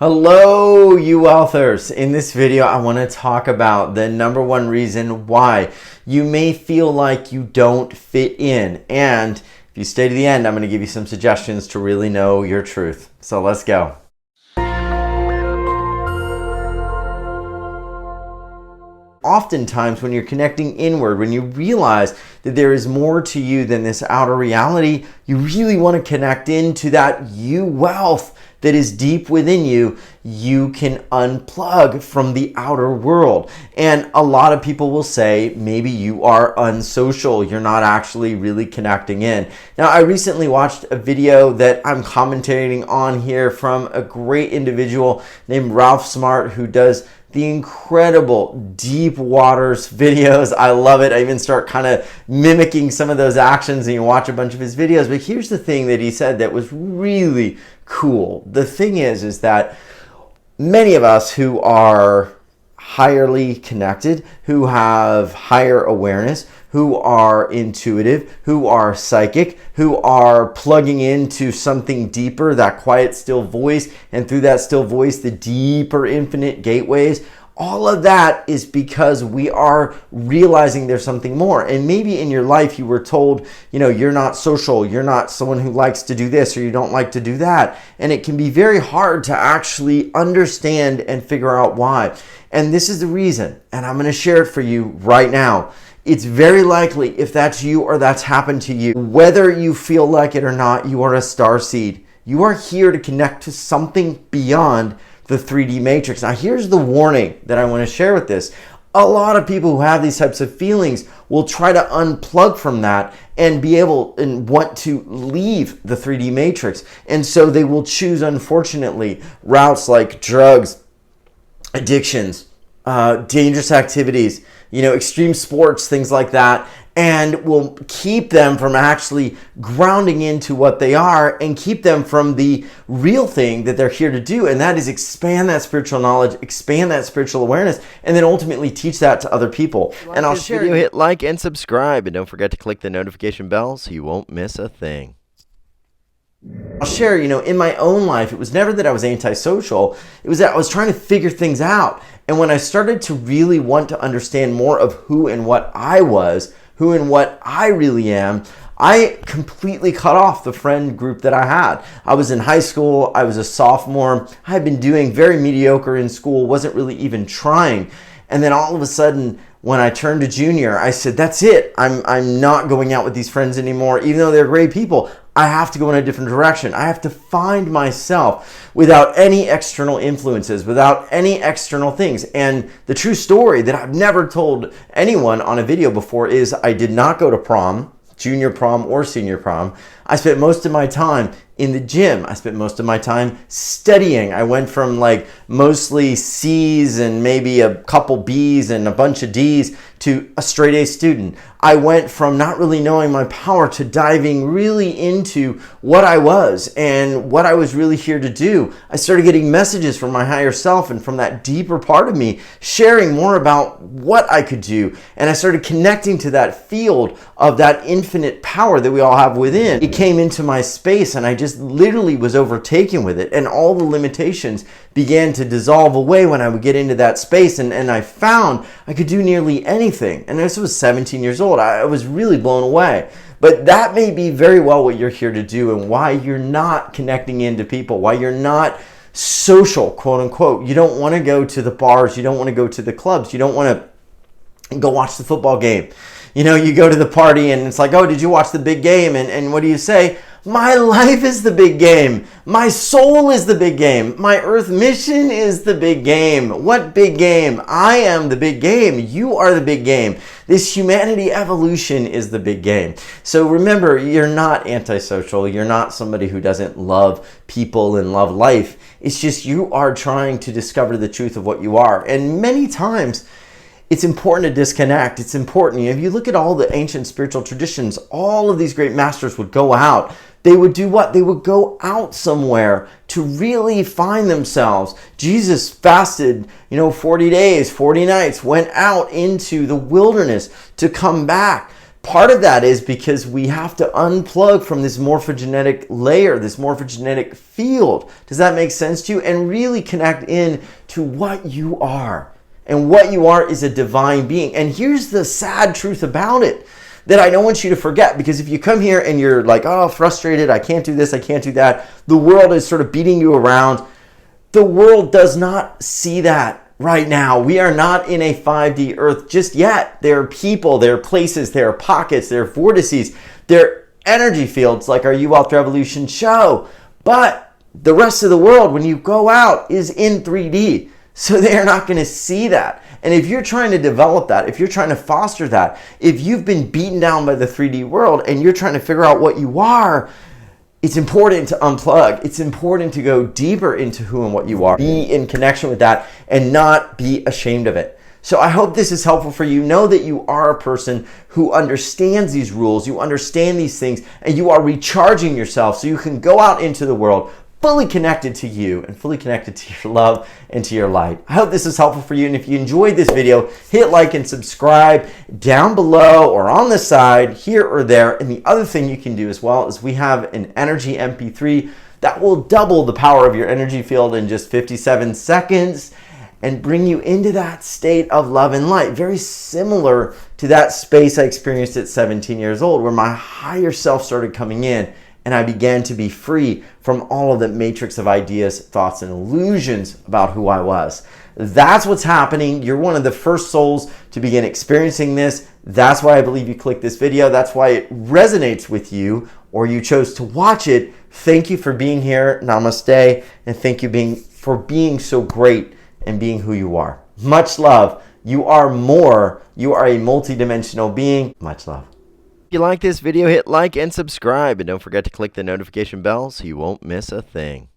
Hello, you authors. In this video, I want to talk about the number one reason why you may feel like you don't fit in. And if you stay to the end, I'm going to give you some suggestions to really know your truth. So let's go. Oftentimes when you're connecting inward, when you realize that there is more to you than this outer reality, you really want to connect into that you wealth that is deep within you. You can unplug from the outer world. And a lot of people will say, maybe you are unsocial. You're not actually really connecting in. Now, I recently watched a video that I'm commentating on here from a great individual named Ralph Smart, who does the incredible deep waters videos. I love it. I even start kind of mimicking some of those actions and you watch a bunch of his videos. But here's the thing that he said that was really cool. The thing is that many of us who are highly connected, who have higher awareness, who are intuitive, who are psychic, who are plugging into something deeper, that quiet, still voice, and through that still voice, the deeper infinite gateways. All of that is because we are realizing there's something more. And maybe in your life you were told, you're not social, you're not someone who likes to do this, or you don't like to do that. And it can be very hard to actually understand and figure out why. And this is the reason, and I'm going to share it for you right now. It's very likely, if that's you or that's happened to you, whether you feel like it or not, you are a starseed. You are here to connect to something beyond the 3D matrix. Now, here's the warning that I want to share with this. A lot of people who have these types of feelings will try to unplug from that and be able and want to leave the 3D matrix. And so they will choose, unfortunately, routes like drugs, addictions, dangerous activities, extreme sports, things like that, and will keep them from actually grounding into what they are and keep them from the real thing that they're here to do, and that is expand that spiritual knowledge, expand that spiritual awareness, and then ultimately teach that to other people. And I'll share. Video, hit like and subscribe, and don't forget to click the notification bell so you won't miss a thing. I'll share, in my own life, it was never that I was antisocial. It was that I was trying to figure things out. And when I started to really want to understand more of who and what I was, who and what I really am, I completely cut off the friend group that I had. I was in high school. I was a sophomore. I had been doing very mediocre in school, wasn't really even trying. And then all of a sudden, when I turned to junior, I said, that's it. I'm not going out with these friends anymore, even though they're great people. I have to go in a different direction. I have to find myself without any external influences, without any external things. And the true story that I've never told anyone on a video before is I did not go to prom, junior prom or senior prom. I spent most of my time in the gym. I spent most of my time studying. I went from mostly C's and maybe a couple B's and a bunch of D's to a straight A student. I went from not really knowing my power to diving really into what I was and what I was really here to do. I started getting messages from my higher self and from that deeper part of me, sharing more about what I could do. And I started connecting to that field of that infinite power that we all have within. It came into my space and I just literally was overtaken with it. And all the limitations began to dissolve away when I would get into that space. And I found I could do nearly anything. And this was 17 years old. I was really blown away. But that may be very well what you're here to do and why you're not connecting into people, why you're not social, quote unquote. You don't want to go to the bars. You don't want to go to the clubs. You don't want to go watch the football game. You go to the party and it's like, oh, did you watch the big game? And what do you say? My life is the big game. My soul is the big game. My earth mission is the big game. What big game? I am the big game. You are the big game. This humanity evolution is the big game. So remember, you're not antisocial. You're not somebody who doesn't love people and love life. It's just you are trying to discover the truth of what you are. And many times, it's important to disconnect. It's important. If you look at all the ancient spiritual traditions, all of these great masters would go out. They would do what? They would go out somewhere to really find themselves. Jesus fasted, 40 days, 40 nights, went out into the wilderness to come back Part of that is because we have to unplug from this morphogenetic layer, this morphogenetic field. Does that make sense to you? And really connect in to what you are. And what you are is a divine being. And here's the sad truth about it that I don't want you to forget, because if you come here and you're like, oh, frustrated, I can't do this, I can't do that, the world is sort of beating you around. The world does not see that right now. We are not in a 5D earth just yet. There are people, there are places, there are pockets, there are vortices, there are energy fields like our U-Wealth Revolution show. But the rest of the world, when you go out, is in 3D. So they are not going to see that. And if you're trying to develop that, if you're trying to foster that, if you've been beaten down by the 3D world and you're trying to figure out what you are, it's important to unplug. It's important to go deeper into who and what you are. Be in connection with that and not be ashamed of it. So I hope this is helpful for you. Know that you are a person who understands these rules, you understand these things, and you are recharging yourself so you can go out into the world fully connected to you and fully connected to your love and to your light. I hope this is helpful for you. And if you enjoyed this video, hit like and subscribe down below or on the side, here or there. And the other thing you can do as well is we have an energy MP3 that will double the power of your energy field in just 57 seconds and bring you into that state of love and light. Very similar to that space I experienced at 17 years old, where my higher self started coming in and I began to be free from all of the matrix of ideas, thoughts, and illusions about who I was. That's what's happening. You're one of the first souls to begin experiencing this. That's why I believe you clicked this video. That's why it resonates with you, or you chose to watch it. Thank you for being here. Namaste. And thank you for being so great and being who you are. Much love. You are more. You are a multidimensional being. Much love. If you like this video, hit like and subscribe, and don't forget to click the notification bell so you won't miss a thing.